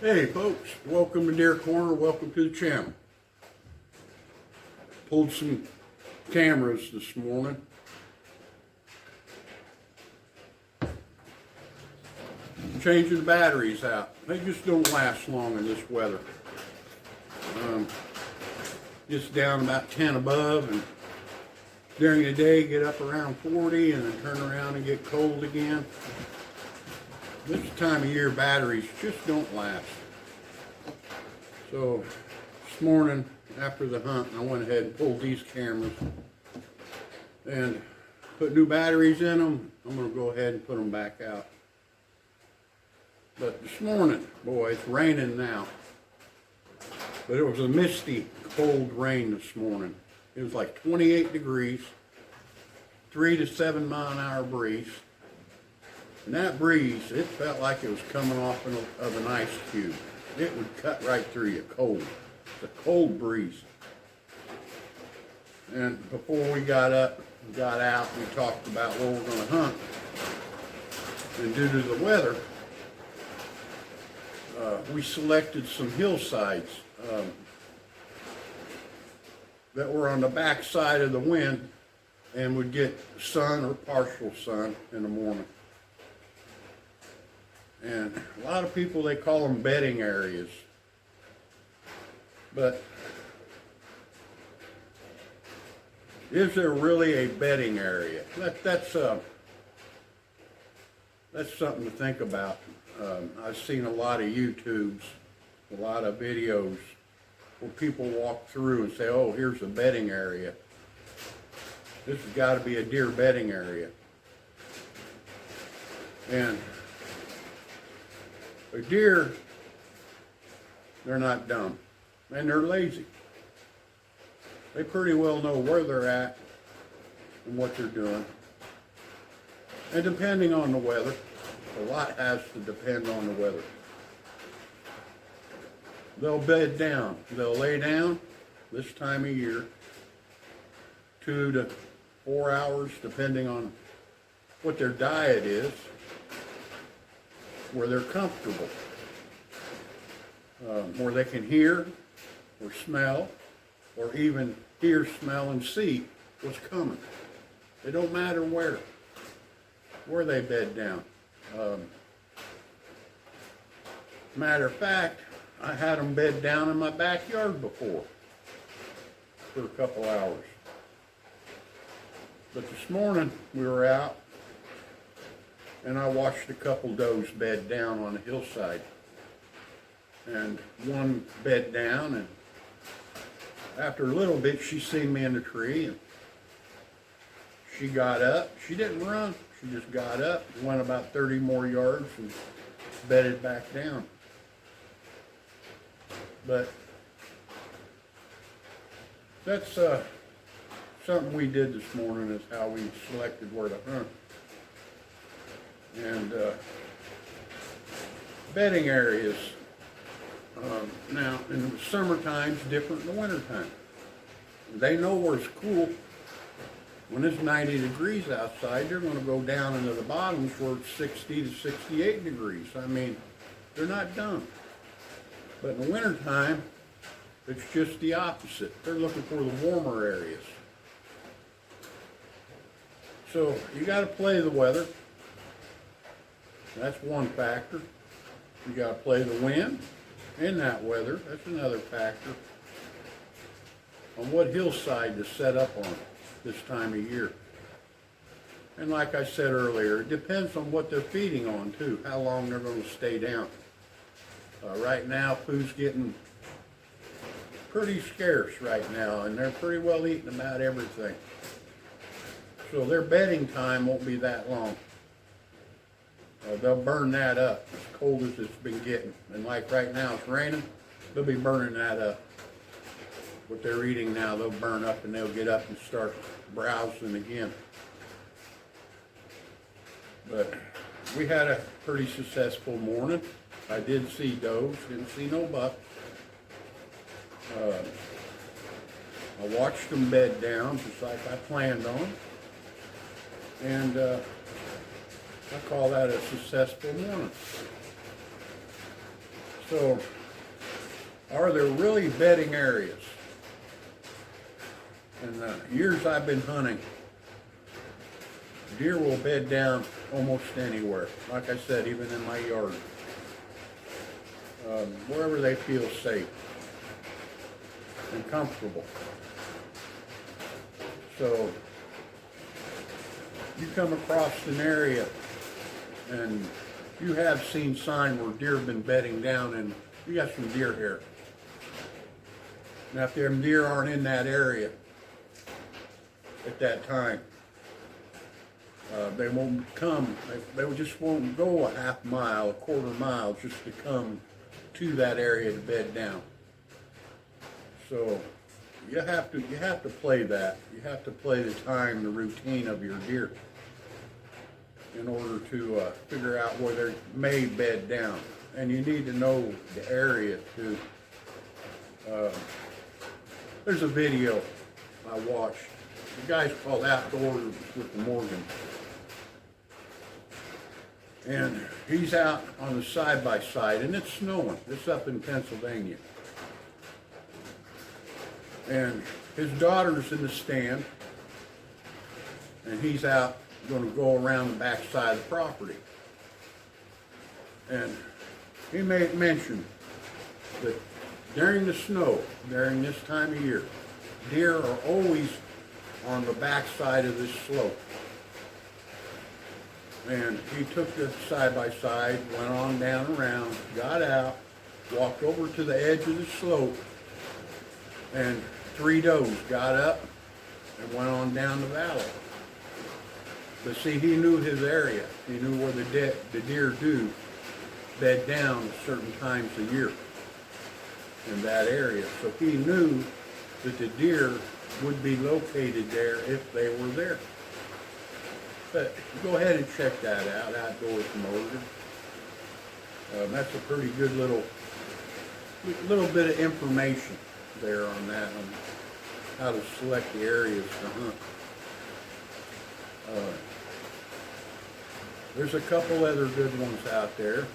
Hey folks, welcome to Deer Corner, welcome to the channel. Pulled some cameras this morning. Changing the batteries out. They just don't last long in this weather. Just down about 10 above, and during the day get up around 40 and then turn around and get cold again. This time of year batteries just don't last. So this morning after the hunt, I went ahead and pulled these cameras and put new batteries in them. I'm going to go ahead and put them back out. But this morning, boy, it's raining now. But it was a misty, cold rain this morning. It was like 28 degrees, 3 to 7 mile an hour breeze. And that breeze, it felt like it was coming off of an ice cube. It would cut right through you, cold. It's a cold breeze. And before we got up, got out, we talked about where we're going to hunt. And due to the weather, we selected some hillsides that were on the back side of the wind and would get sun or partial sun in the morning. And a lot of people, they call them bedding areas. But is there really a bedding area? That's something to think about. I've seen a lot of YouTubes, a lot of videos where people walk through and say, oh, here's a bedding area. This has got to be a deer bedding area. And a deer, they're not dumb, and they're lazy. They pretty well know where they're at and what they're doing. And depending on the weather, a lot has to depend on the weather. They'll bed down. They'll lay down this time of year, 2 to 4 hours, depending on what their diet is, where they're comfortable, where they can hear or smell, or even hear, smell, and see what's coming. It don't matter where they bed down. Matter of fact, I had them bed down in my backyard before for a couple hours. But this morning we were out and I watched a couple does bed down on a hillside. And one bed down, and after a little bit she seen me in the tree and she got up. She didn't run. She just got up, went about 30 more yards and bedded back down. But that's something we did this morning, is how we selected where to hunt. And bedding areas, now in the summertime's different than the wintertime. They know where it's cool. When it's 90 degrees outside, they're going to go down into the bottoms where it's 60 to 68 degrees. I mean, they're not dumb. But in the wintertime, it's just the opposite. They're looking for the warmer areas. So you got to play the weather. That's one factor. You got to play the wind in that weather. That's another factor. On what hillside to set up on this time of year. And like I said earlier, it depends on what they're feeding on too, how long they're going to stay down. Right now, food's getting pretty scarce right now, and they're pretty well eating about everything. So their bedding time won't be that long. They'll burn that up as cold as it's been getting. And like right now it's raining, they'll be burning that up. What they're eating now, they'll burn up and they'll get up and start browsing again. But we had a pretty successful morning. I did see does, didn't see no bucks. I watched them bed down just like I planned on. And I call that a successful morning. So, are there really bedding areas? In the years I've been hunting, deer will bed down almost anywhere. Like I said, even in my yard. Wherever they feel safe and comfortable. So, you come across an area and you have seen sign where deer have been bedding down and you got some deer hair. Now if them deer aren't in that area at that time, they won't come, they just won't go a half mile, a quarter mile just to come to that area to bed down. So you have to play that. You have to play the time, the routine of your deer in order to figure out where they may bed down. And you need to know the area too. There's a video I watched. The guy's called Outdoors with the Morgan. And he's out on the side-by-side, and it's snowing. It's up in Pennsylvania. And his daughter's in the stand, and he's out going to go around the back side of the property. And he made mention that during the snow, during this time of year, deer are always on the back side of this slope. And he took the side-by-side, went on down around, got out, walked over to the edge of the slope, and 3 does got up and went on down the valley. But see, he knew his area. He knew where the deer do bed down at certain times of year in that area. So he knew that the deer would be located there if they were there. But go ahead and check that out, Outdoors Morgan. That's a pretty good little bit of information there on that, on how to select the areas to hunt. There's a couple other good ones out there.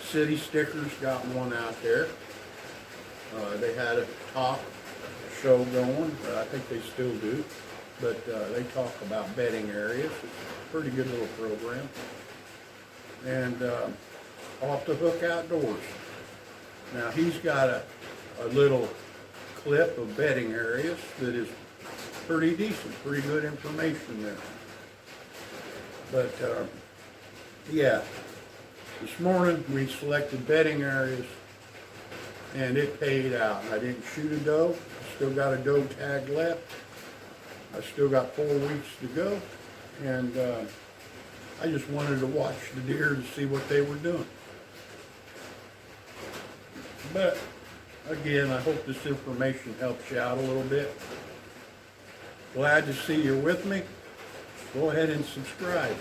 City Stickers got one out there. They had a talk show going, I think they still do. But they talk about bedding areas. It's a pretty good little program. And Off the Hook Outdoors. Now he's got a little clip of bedding areas that is pretty decent, pretty good information there. But yeah, this morning we selected bedding areas and it paid out. I didn't shoot a doe, still got a doe tag left. I still got 4 weeks to go, and I just wanted to watch the deer to see what they were doing. But again, I hope this information helps you out a little bit. Glad to see you're with me. Go ahead and subscribe.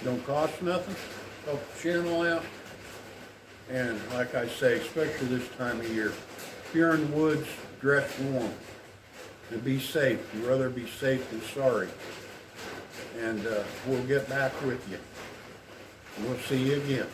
Don't cost nothing. Help the channel out. And like I say, especially this time of year, if you're in the woods, dress warm. And be safe. You'd rather be safe than sorry. And we'll get back with you. We'll see you again.